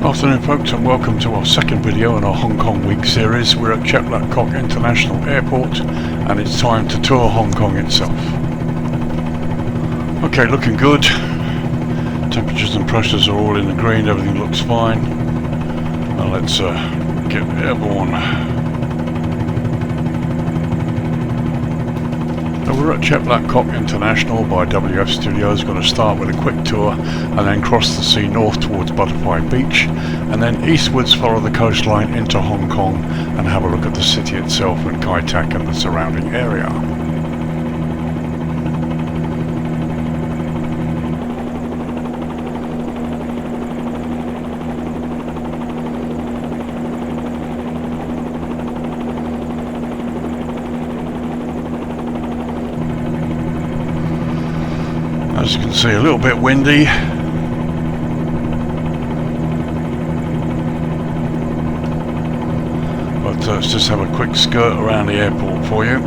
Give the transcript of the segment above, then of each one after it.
Afternoon folks, and welcome to our second video in our Hong Kong week series. We're at Chek Lap Kok International Airport and it's time to tour Hong Kong itself. Okay, looking good. Temperatures and pressures are all in the green, everything looks fine. Now let's get airborne. We're at Chek Lap Kok International by WF Studios. Going to start with a quick tour and then cross the sea north towards Butterfly Beach and then eastwards follow the coastline into Hong Kong and have a look at the city itself and Kai Tak and the surrounding area. As you can see, a little bit windy. But let's just have a quick skirt around the airport for you.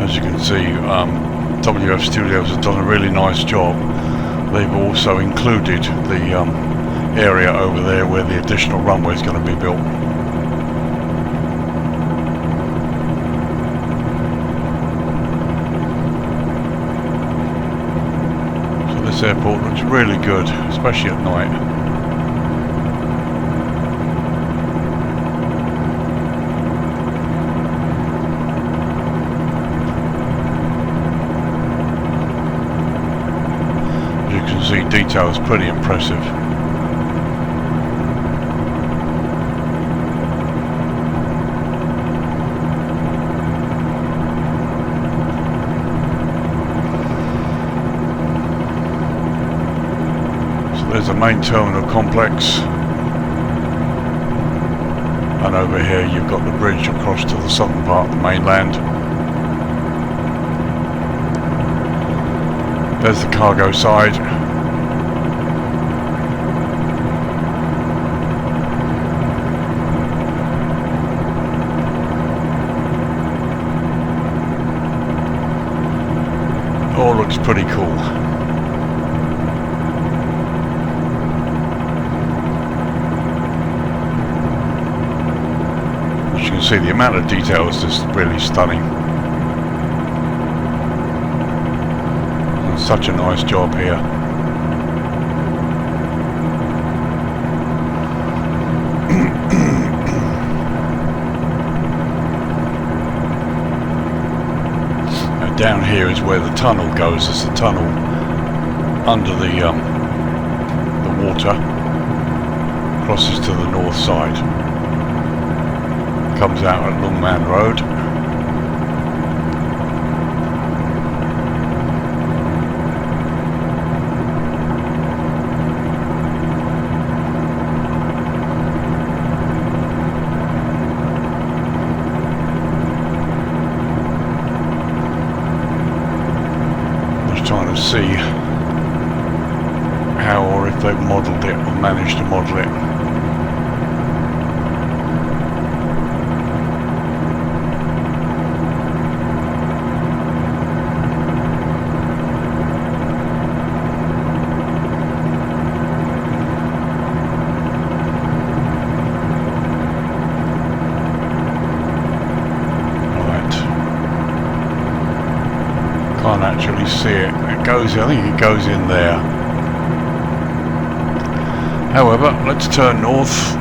As you can see, WF Studios have done a really nice job. They've also included the area over there where the additional runway is going to be built. This airport looks really good, especially at night. As you can see, detail is pretty impressive. There's a main terminal complex, and over here you've got the bridge across to the southern part of the mainland. There's the cargo side. All looks pretty cool. You can see the amount of detail is just really stunning. And such a nice job here. Now down here is where the tunnel goes. It's the tunnel under the water, crosses to the north side. Comes out at Long Man Road. Just trying to see how or if they've modelled it or managed to model it. Can't actually see it. It goes, I think it goes in there. However, let's turn north.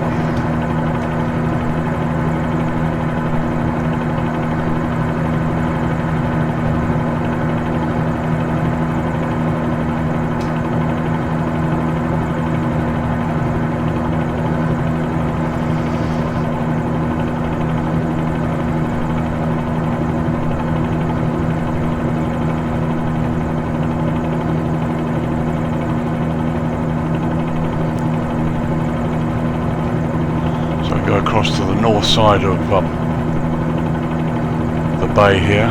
Across to the north side of the bay here.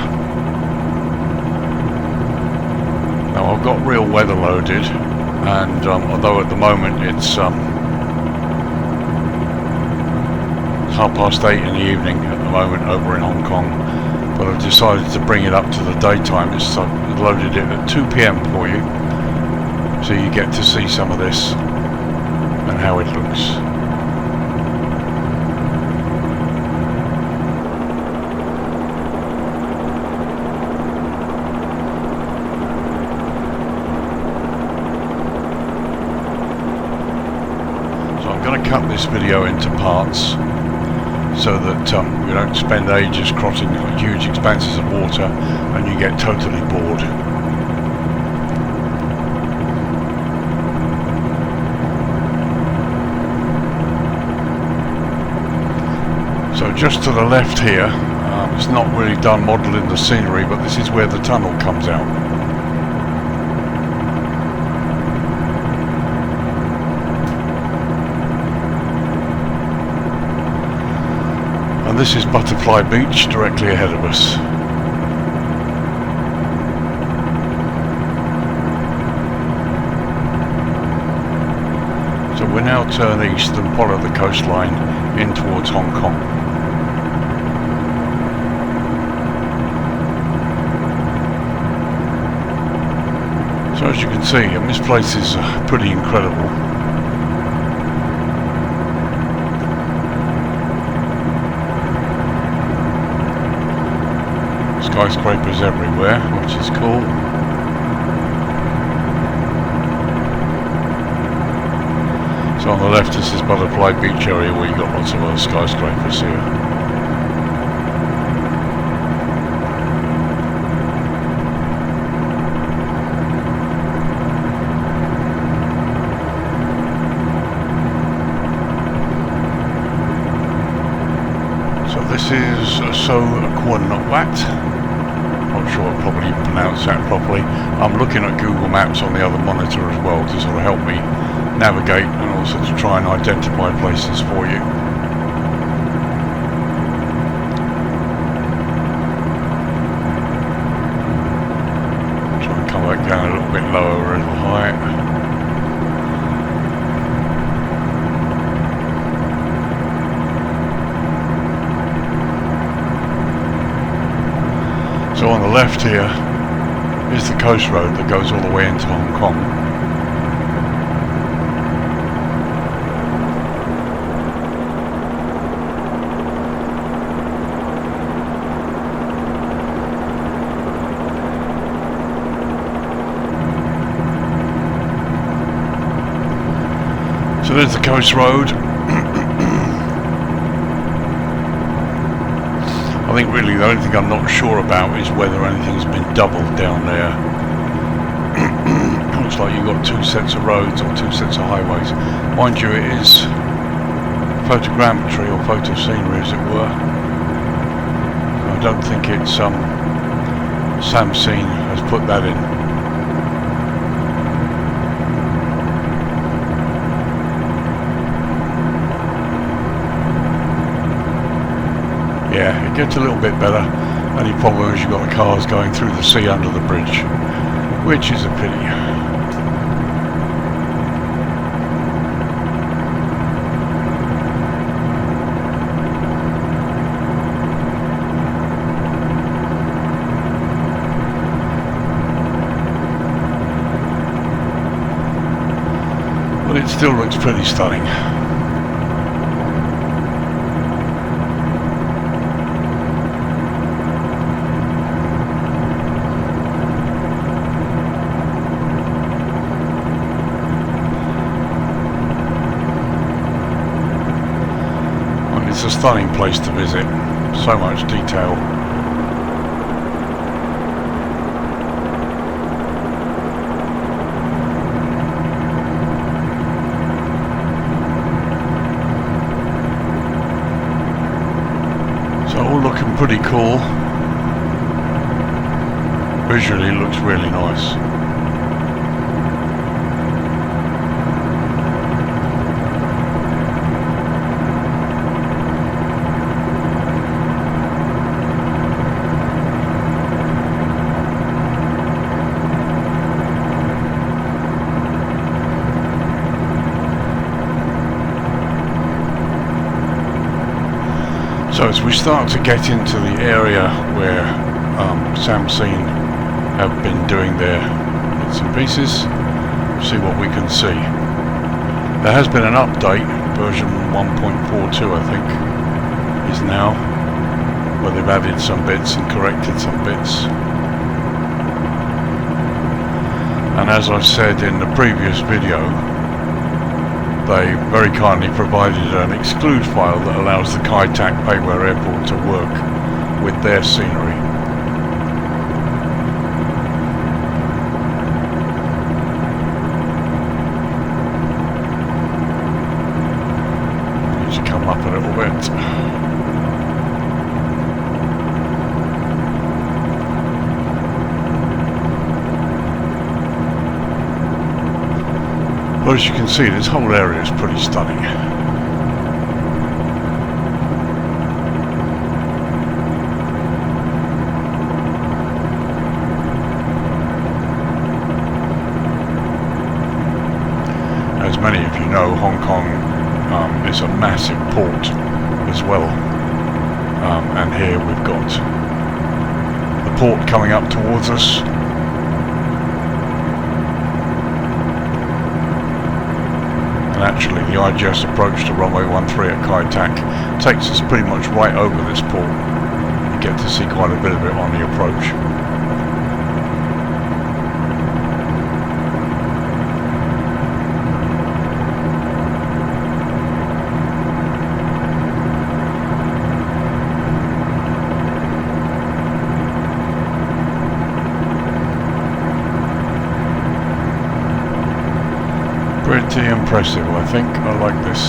Now I've got real weather loaded, and although at the moment it's 8:30 in the evening at the moment over in Hong Kong, but I've decided to bring it up to the daytime. I've loaded it at 2 PM for you, so you get to see some of this and how it looks. Cut this video into parts so that we don't spend ages crossing huge expanses of water and you get totally bored. So just to the left here, it's not really done modelling the scenery, but this is where the tunnel comes out. And this is Butterfly Beach directly ahead of us. So we now turn east and follow the coastline in towards Hong Kong. So as you can see, this place is pretty incredible. Skyscrapers everywhere, which is cool. So on the left, this is Butterfly Beach area where you've got lots of other skyscrapers here. So this is So Kwun Wat. Not sure I probably pronounced that properly. I'm looking at Google Maps on the other monitor as well to sort of help me navigate and also to try and identify places for you. Try and come back down a little bit lower, a little higher. So on the left here is the coast road that goes all the way into Hong Kong. So there's the coast road. I think really the only thing I'm not sure about is whether anything's been doubled down there. Looks like you've got two sets of roads or two sets of highways. Mind you, it is photogrammetry or photo scenery, as it were. I don't think it's Samsung has put that in. Yeah, it gets a little bit better. Only problem is you've got the cars going through the sea under the bridge, which is a pity. But it still looks pretty stunning. It's a stunning place to visit. So much detail. So all looking pretty cool. Visually looks really nice. So as we start to get into the area where Samsung have been doing their bits and pieces, see what we can see. There has been an update, version 1.42 I think is now, where they've added some bits and corrected some bits. And as I said in the previous video, they very kindly provided an exclude file that allows the Kai Tak Payware Airport to work with their scenery. Need to come up a little bit. Well, as you can see, this whole area is pretty stunning. As many of you know, Hong Kong is a massive port as well. And here we've got the port coming up towards us. Actually, the IGS approach to runway 13 at Kai Tak takes us pretty much right over this port. You get to see quite a bit of it on the approach. Pretty impressive, I think. I like this.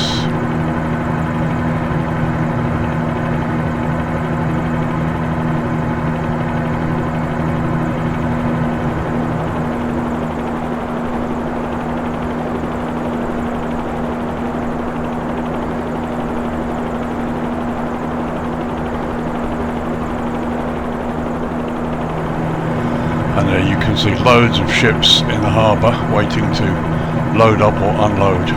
And there you can see loads of ships in the harbour waiting to load up or unload.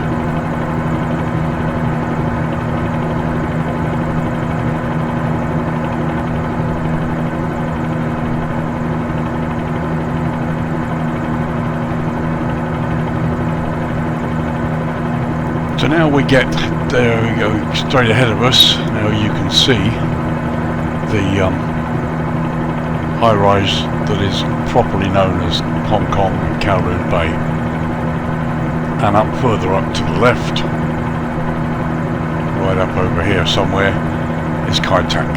So now we get, there we go, straight ahead of us. Now you can see the high-rise that is properly known as Hong Kong and Kowloon Bay. And up further up to the left, right up over here somewhere, is Kai Tak.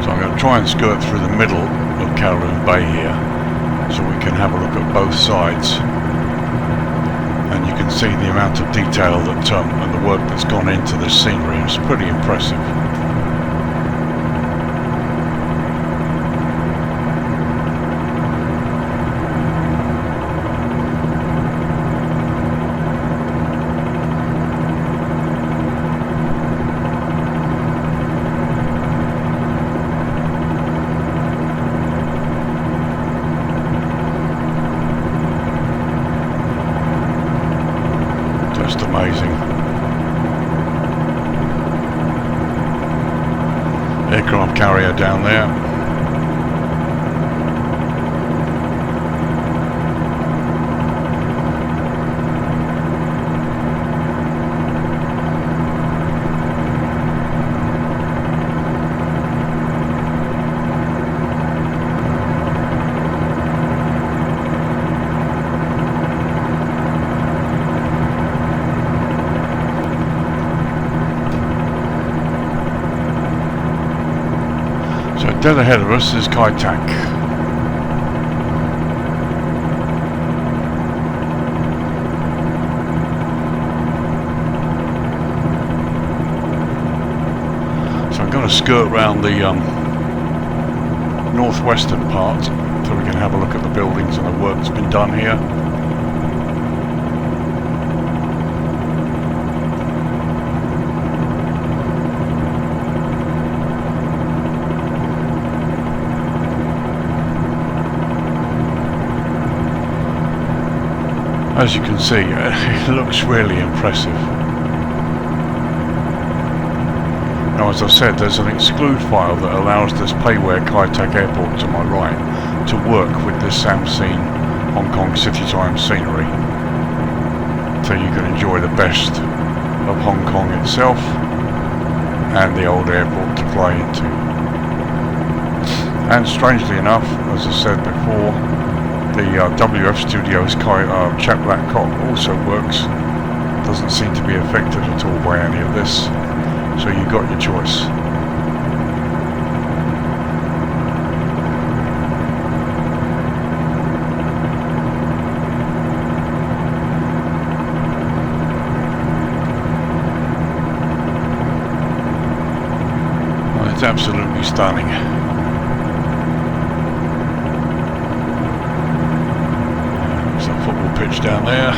So I'm going to try and skirt through the middle of Kowloon Bay here, so we can have a look at both sides. And you can see the amount of detail that and the work that's gone into this scenery. It's pretty impressive. Just amazing. Aircraft carrier down there. Dead ahead of us is Kai Tak. So I'm going to skirt round the northwestern part so we can have a look at the buildings and the work that's been done here. As you can see, it looks really impressive. Now, as I said, there's an exclude file that allows this Payware Kai Tak Airport to my right to work with this Samsung Hong Kong city time scenery. So you can enjoy the best of Hong Kong itself and the old airport to fly into. And strangely enough, as I said before, the WF Studios Chat Black Cock also works. Doesn't seem to be affected at all by any of this. So you got your choice. Well, it's absolutely stunning. Pitch down there.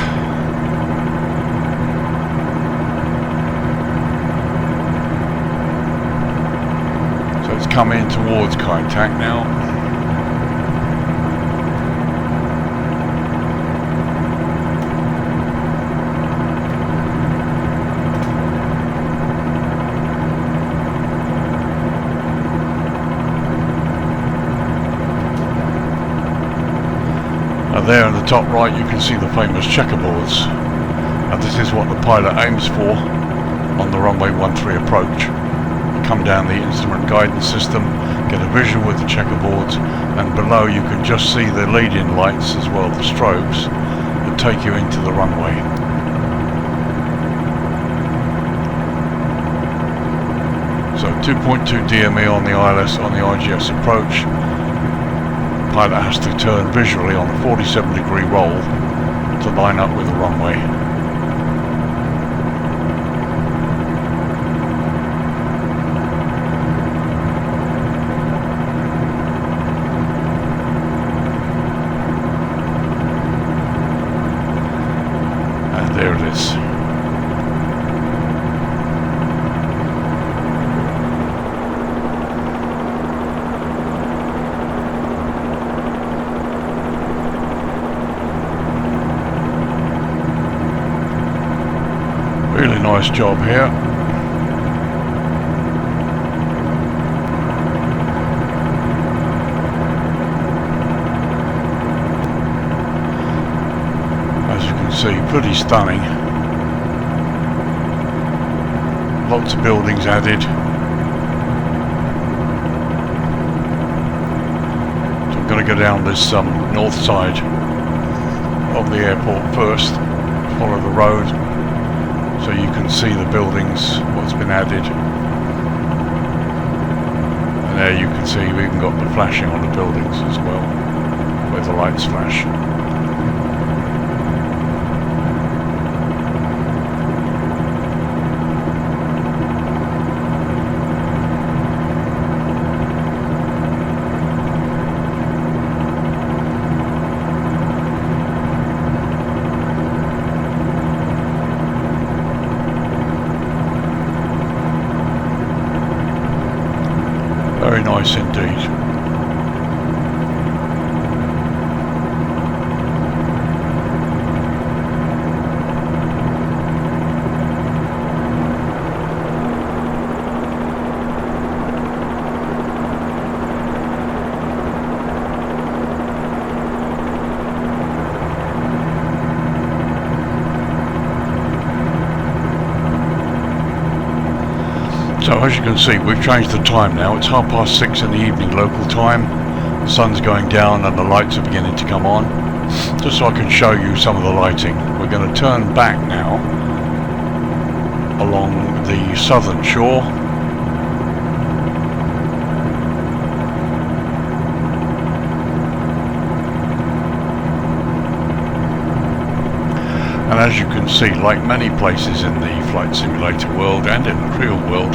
So it's coming towards Kai Tak now. There in the top right you can see the famous checkerboards. Now this is what the pilot aims for on the runway 13 approach. You come down the instrument guidance system, get a visual with the checkerboards, and below you can just see the lead-in lights as well, the strobes, that take you into the runway. So 2.2 DME on the ILS on the IGS approach. Pilot has to turn visually on a 47-degree roll to line up with the runway. And there it is. Really nice job here. As you can see, pretty stunning. Lots of buildings added. So I'm going to go down this north side of the airport first, follow the road, so you can see the buildings, what's been added. And there you can see we've even got the flashing on the buildings as well, where the lights flash. Very nice indeed. So as you can see, we've changed the time now. It's 6:30 in the evening local time. The sun's going down and the lights are beginning to come on. Just so I can show you some of the lighting. We're going to turn back now along the southern shore. as you can see, like many places in the flight simulator world and in the real world,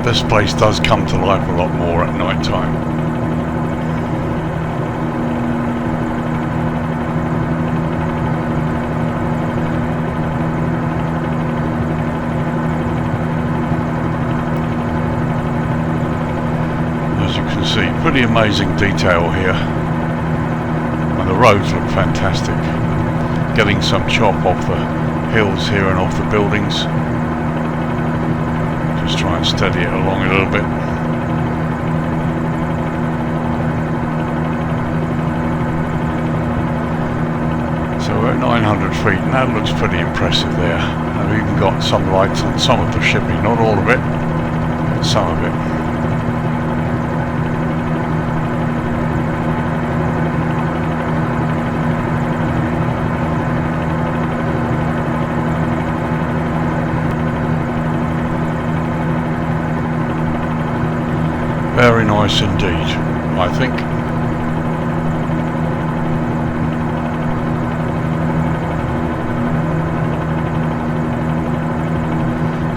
this place does come to life a lot more at night time. As you can see, pretty amazing detail here, and the roads look fantastic. Getting some chop off the hills here and off the buildings. Just try and steady it along a little bit. So we're at 900 feet, and that looks pretty impressive there. And we've even got some lights on some of the shipping, not all of it, but some of it. Very nice indeed, I think.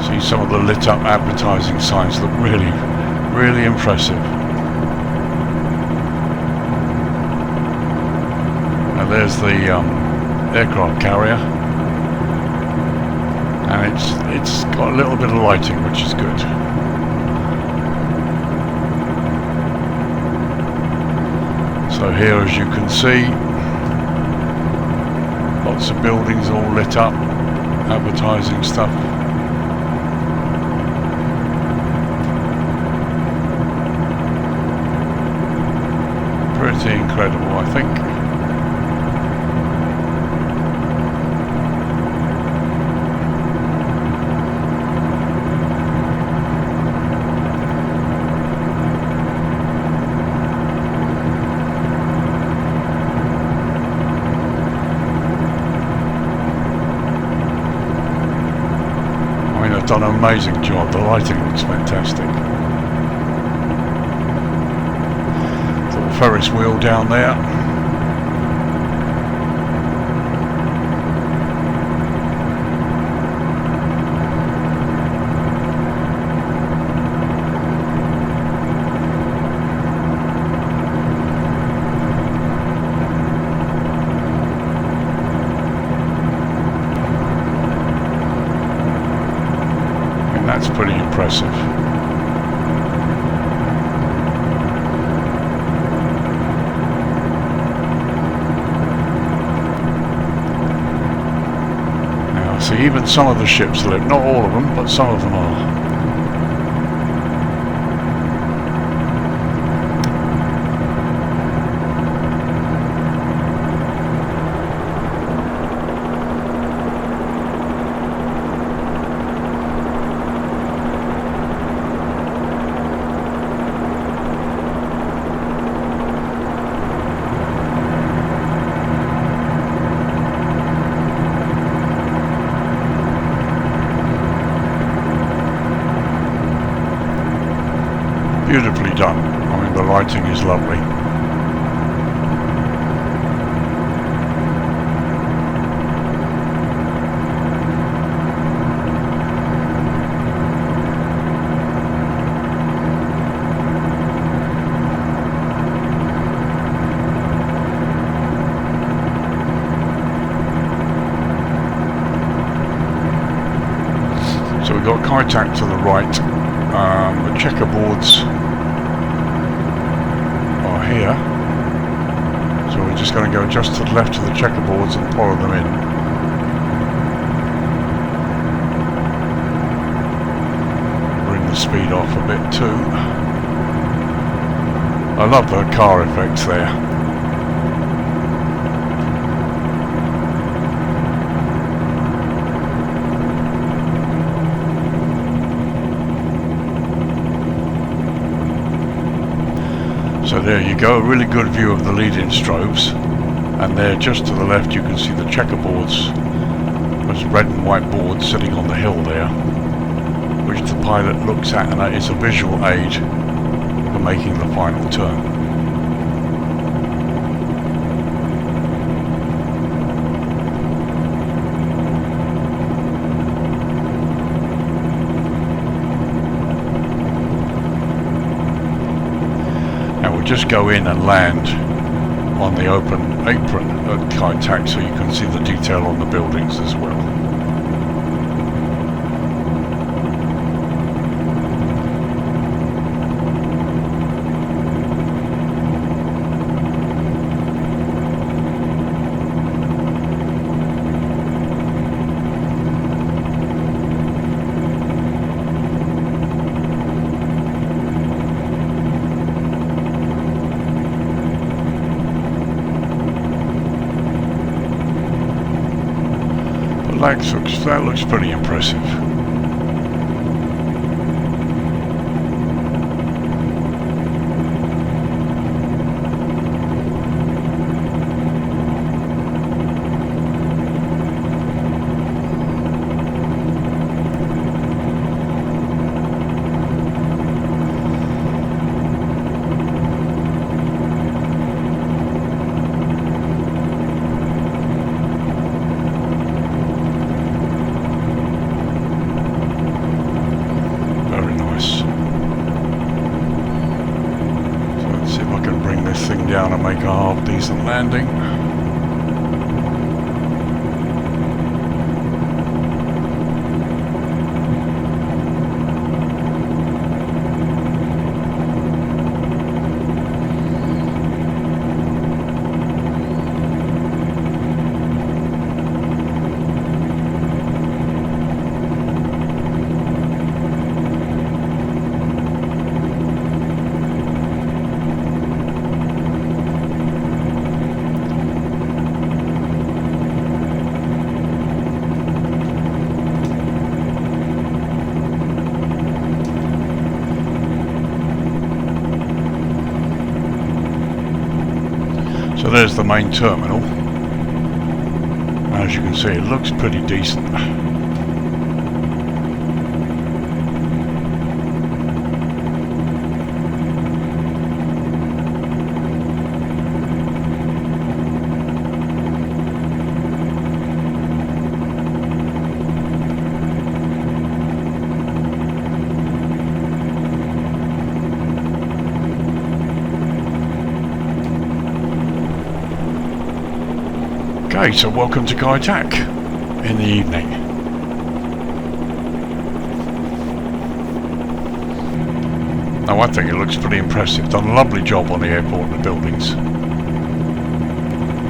See, some of the lit up advertising signs look really, really impressive. Now there's the aircraft carrier, and it's got a little bit of lighting, which is good. So here, as you can see, lots of buildings all lit up, advertising stuff. Pretty incredible, I think. Done an amazing job. The lighting looks fantastic. Little Ferris wheel down there. That's pretty impressive. Now, see, even some of the ships lit, not all of them, but some of them are. Beautifully done. I mean, the lighting is lovely. So we've got Kai-Tak to the right. The checkerboards are here, so we're just going to go just to the left of the checkerboards and follow them in. Bring the speed off a bit too. I love the car effects there. So there you go, a really good view of the lead-in strobes, and there just to the left you can see the checkerboards, those red and white boards sitting on the hill there, which the pilot looks at, and that is a visual aid for making the final turn. we'll just go in and land on the open apron at Kai Tak so you can see the detail on the buildings as well. That looks pretty impressive. Down and make a half decent landing. So there's the main terminal. As you can see, it looks pretty decent. Okay, so welcome to Kai Tak in the evening. Now I think it looks pretty impressive. Done a lovely job on the airport and the buildings.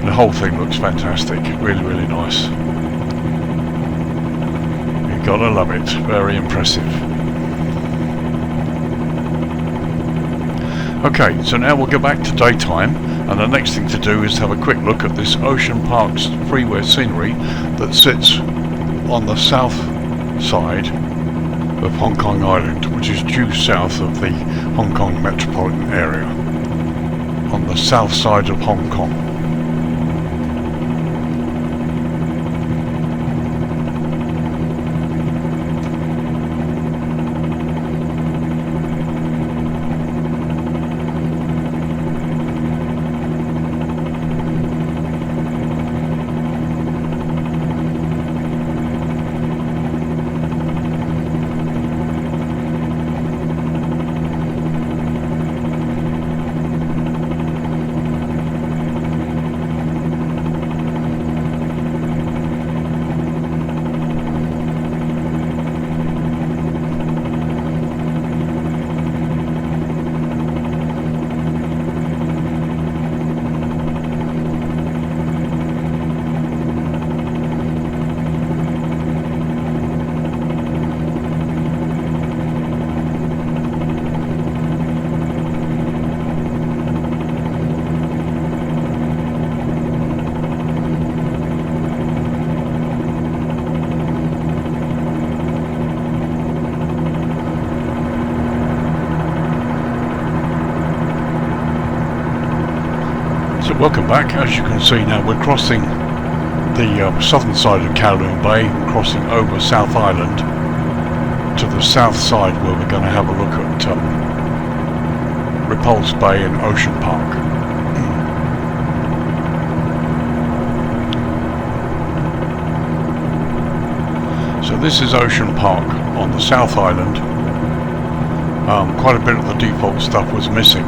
The whole thing looks fantastic. Really, really nice. You gotta love it. Very impressive. Okay, so now we'll go back to daytime, and the next thing to do is have a quick look at this Ocean Park's Freeway scenery that sits on the south side of Hong Kong Island, which is due south of the Hong Kong metropolitan area, on the south side of Hong Kong. Welcome back. As you can see now, we're crossing the southern side of Kowloon Bay and crossing over South Island to the south side, where we're going to have a look at Repulse Bay and Ocean Park. So this is Ocean Park on the South Island. Quite a bit of the default stuff was missing,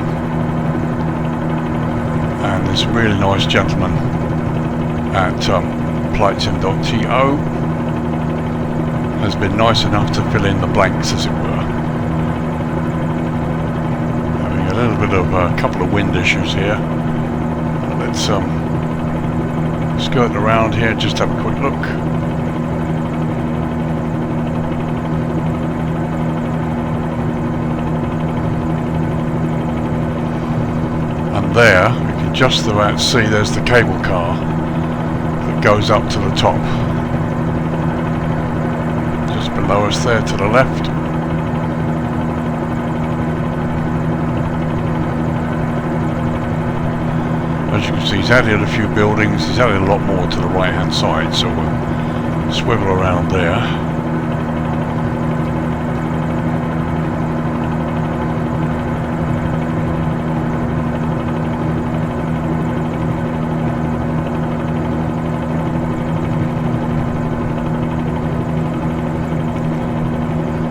this really nice gentleman at flightsim.to has been nice enough to fill in the blanks, as it were. Having a little bit of a couple of wind issues here. Let's skirt around here, just have a quick look. And there, we can just about see there's the cable car that goes up to the top. Just below us there to the left. As you can see, he's added a few buildings, he's added a lot more to the right hand side, so we'll swivel around there.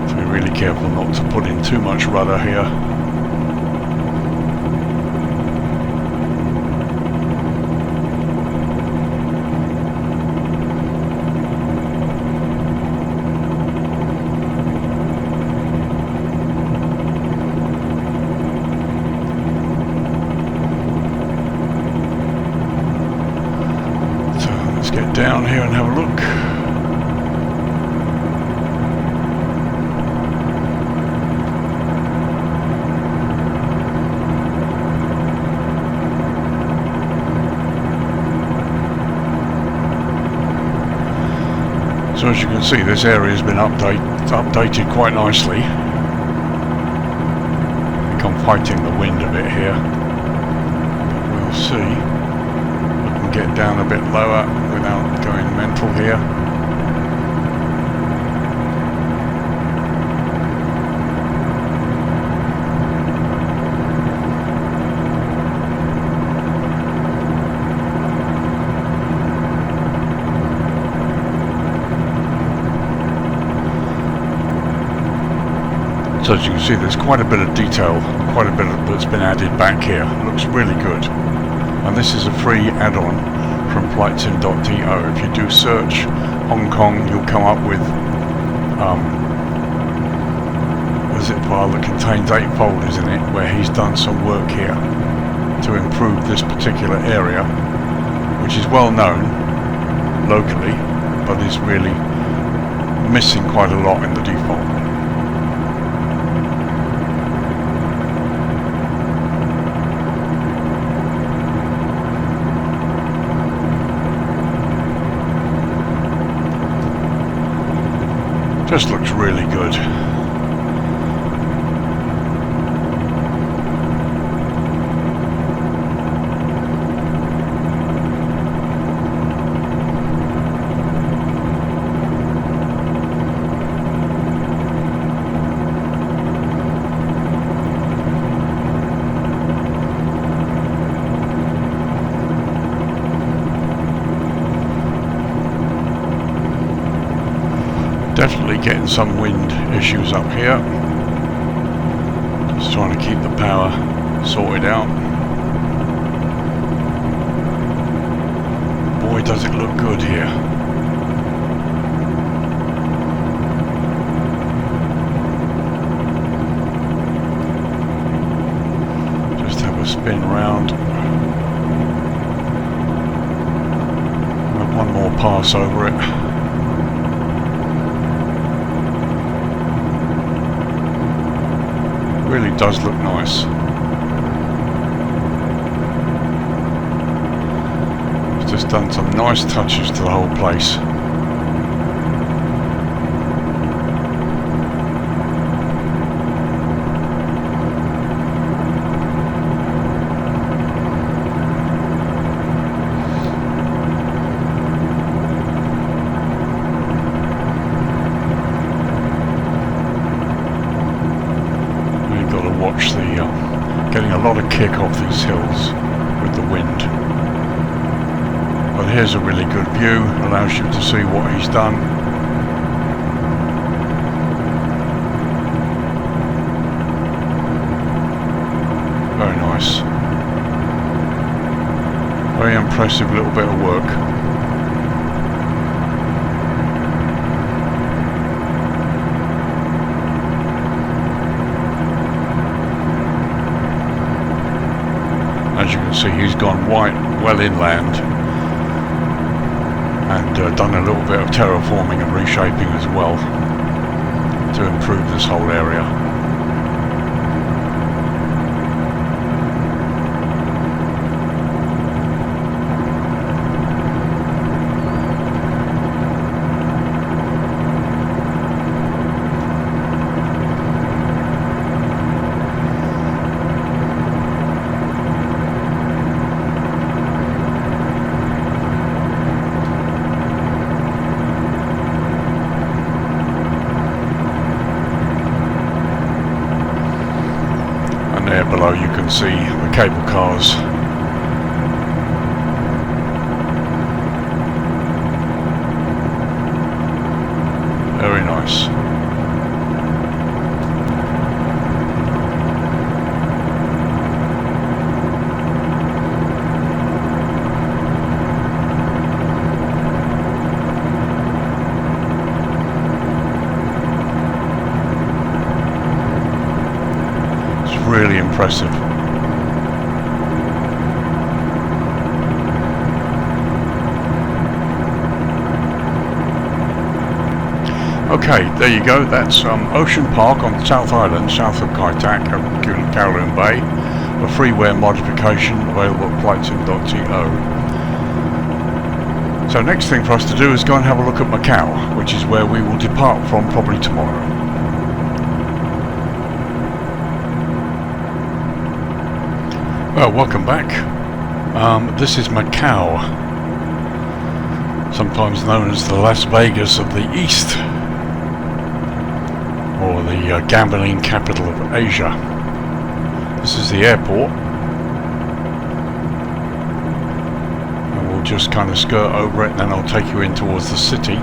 So be really careful not to put in too much rudder here. Get down here and have a look. So as you can see, this area has been updated quite nicely. I think I'm fighting the wind a bit here, but we'll see. Get down a bit lower without going mental here. So as you can see, there's quite a bit of detail, quite a bit that's been added back here. It looks really good. And this is a free add-on from flightsim.to. If you do search Hong Kong, you'll come up with a zip file that contains 8 folders in it, where he's done some work here to improve this particular area, which is well known locally, but is really missing quite a lot in the default. Just looks really good. Definitely getting some wind issues up here. Just trying to keep the power sorted out. Boy, does it look good here. Just have a spin round. Have one more pass over it. Really does look nice. It's just done some nice touches to the whole place. Watch the getting a lot of kick off these hills with the wind. But here's a really good view, allows you to see what he's done. Very nice. Very impressive little bit of work. As you can see, he's gone well inland and done a little bit of terraforming and reshaping as well to improve this whole area. There below you can see the cable cars. Very nice. Really impressive. Okay, there you go. That's Ocean Park on the South Island, south of Kai Tak, Kowloon Bay. A freeway modification available at flightsim.to. So next thing for us to do is go and have a look at Macau, which is where we will depart from probably tomorrow. Well, welcome back. This is Macau, sometimes known as the Las Vegas of the East, or the gambling capital of Asia. This is the airport, and we'll just kind of skirt over it and then I'll take you in towards the city.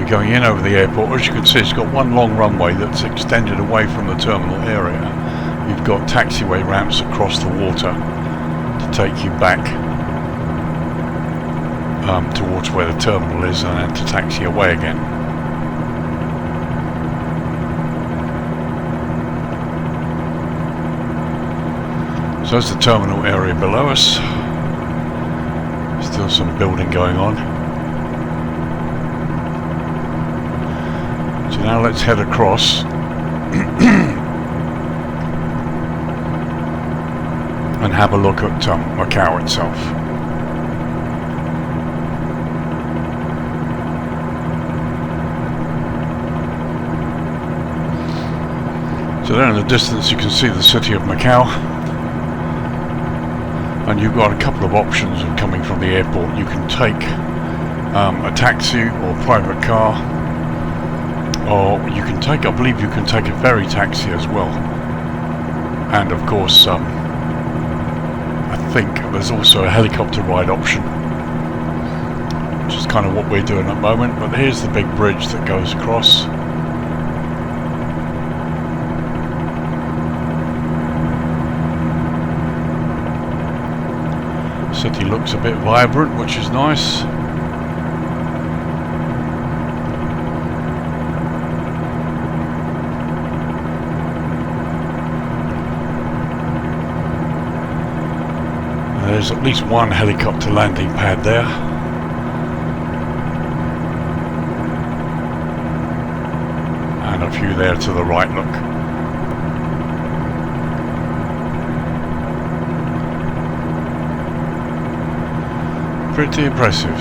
Going in over the airport, as you can see, it's got one long runway that's extended away from the terminal area. You've got taxiway ramps across the water to take you back towards where the terminal is and then to taxi away again. So there's the terminal area below us. Still some building going on. So now let's head across and have a look at Macau itself. So there in the distance you can see the city of Macau, and you've got a couple of options of coming from the airport. You can take a taxi or private car, or you can take, I believe you can take a ferry taxi as well. And of course, I think there's also a helicopter ride option, which is kind of what we're doing at the moment. But here's the big bridge that goes across. City looks a bit vibrant, which is nice. There's at least one helicopter landing pad there. And a few there to the right, look. Pretty impressive.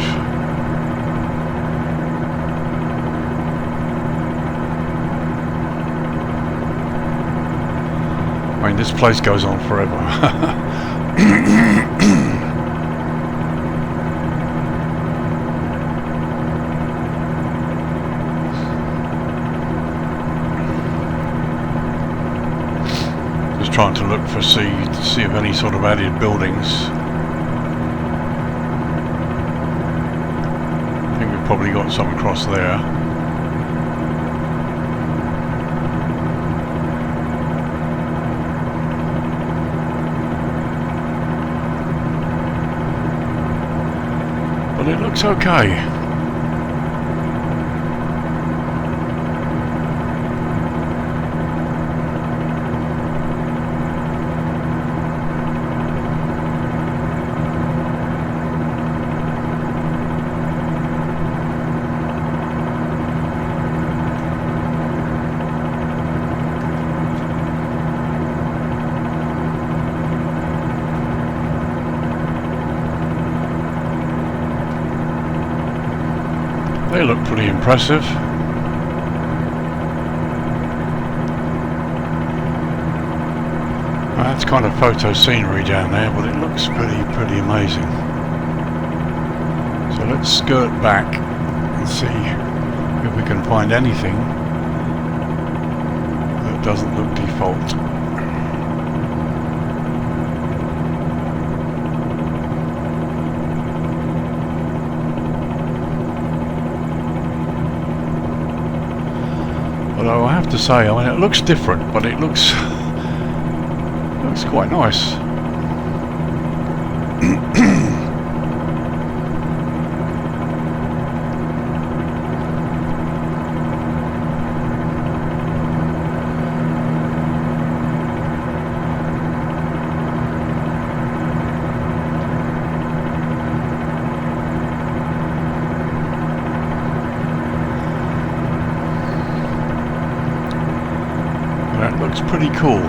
I mean, this place goes on forever. Just trying to look for see if any sort of added buildings. I think we've probably got some across there. but it looks okay. They look pretty impressive. That's kind of photo scenery down there, but it looks pretty amazing. So let's skirt back and see if we can find anything that doesn't look default. Although I have to say, I mean, it looks different, but it looks quite nice. That looks pretty cool.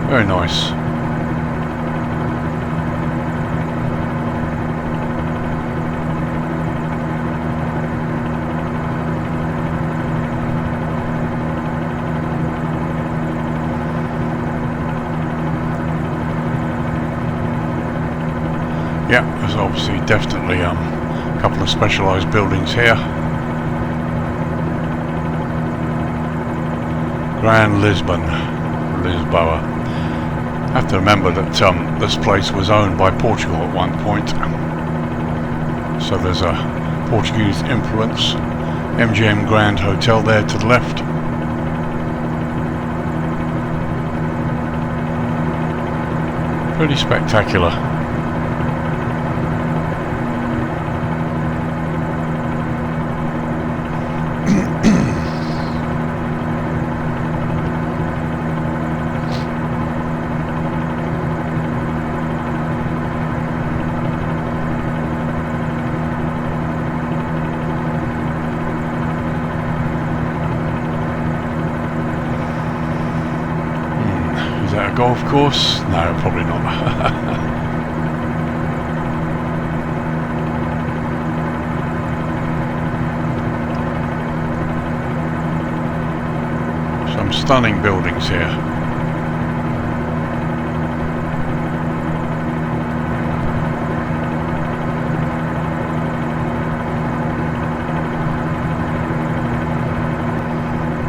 Very nice. Yeah, there's obviously definitely a couple of specialised buildings here. Grand Lisbon, Lisboa. I have to remember that this place was owned by Portugal at one point, so there's a Portuguese influence. Mgm Grand Hotel there to the left. Pretty spectacular. Is that a golf course? No, probably not. Some stunning buildings here.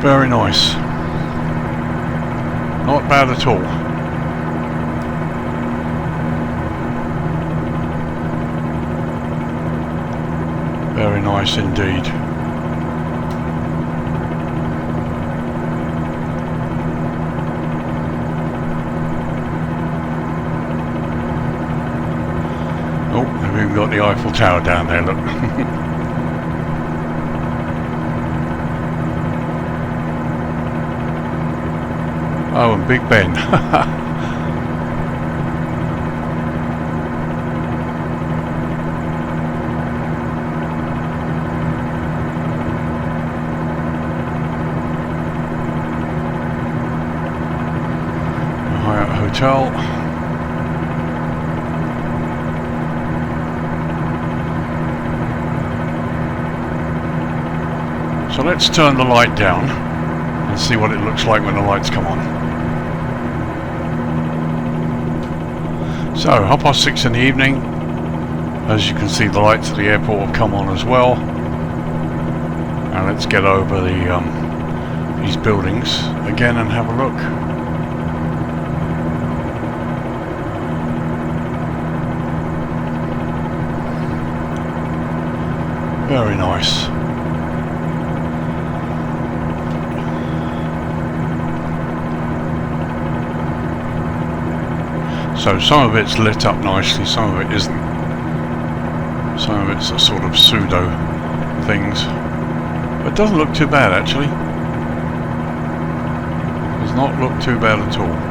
Very nice. Not bad at all. Very nice indeed. Oh, we've even got the Eiffel Tower down there, look. Oh, and Big Ben. Hotel. So let's turn the light down and see what it looks like when the lights come on. So 6:30 in the evening. As you can see, the lights at the airport have come on as well. Now let's get over these buildings again and have a look. Very nice. So some of it's lit up nicely, some of it isn't. Some of it's a sort of pseudo things. But it doesn't look too bad actually. Does not look too bad at all.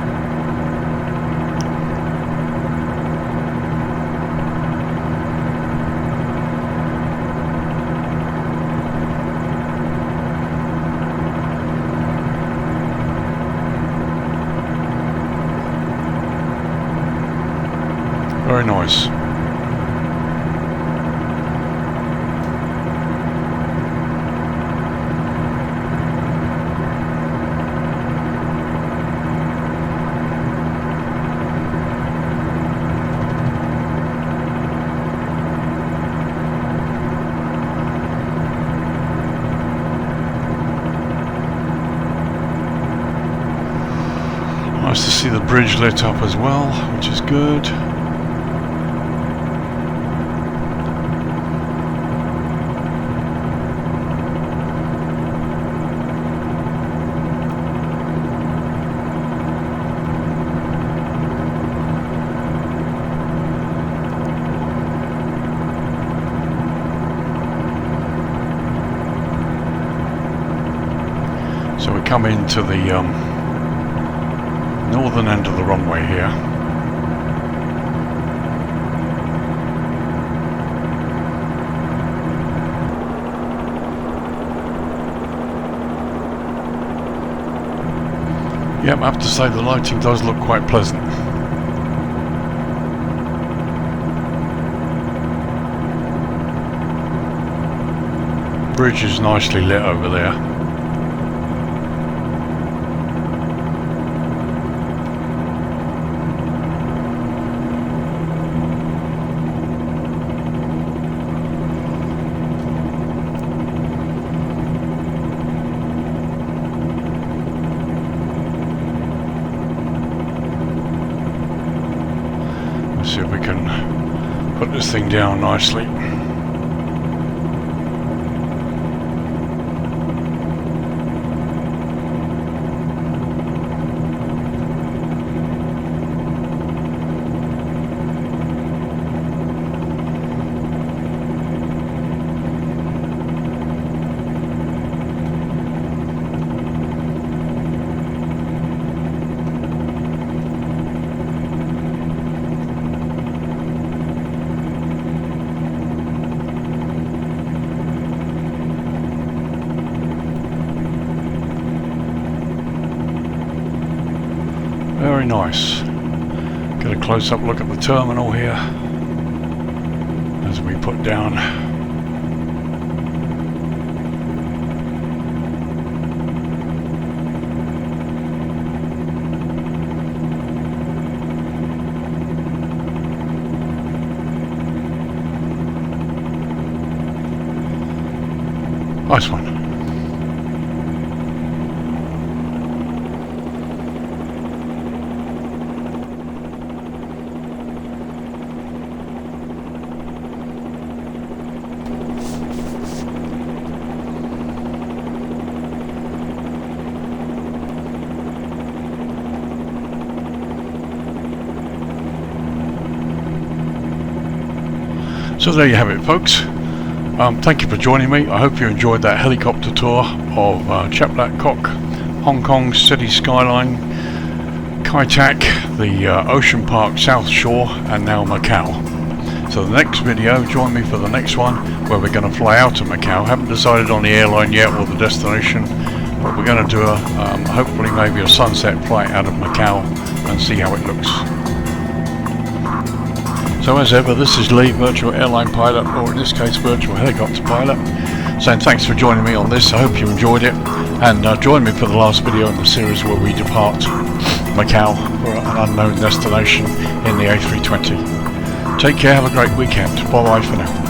Very nice. Nice to see the bridge lit up as well, which is good. So we come into the northern end of the runway here. Yep, I have to say the lighting does look quite pleasant. Bridge is nicely lit over there. See if we can put this thing down nicely. Very nice. Get a close-up look at the terminal here as we put down. Nice one. So there you have it, folks. Thank you for joining me. I hope you enjoyed that helicopter tour of Chap Lak Kok, Hong Kong city skyline, Kai Tak, the Ocean Park South Shore, and now Macau. So the next video, join me for the next one where we're going to fly out of Macau. Haven't decided on the airline yet or the destination, but we're going to do a hopefully maybe a sunset flight out of Macau and see how it looks. So as ever, this is Lee, Virtual Airline Pilot, or in this case Virtual Helicopter Pilot, saying thanks for joining me on this. I hope you enjoyed it, and join me for the last video in the series where we depart Macau for an unknown destination in the A320. Take care, have a great weekend. Bye bye for now.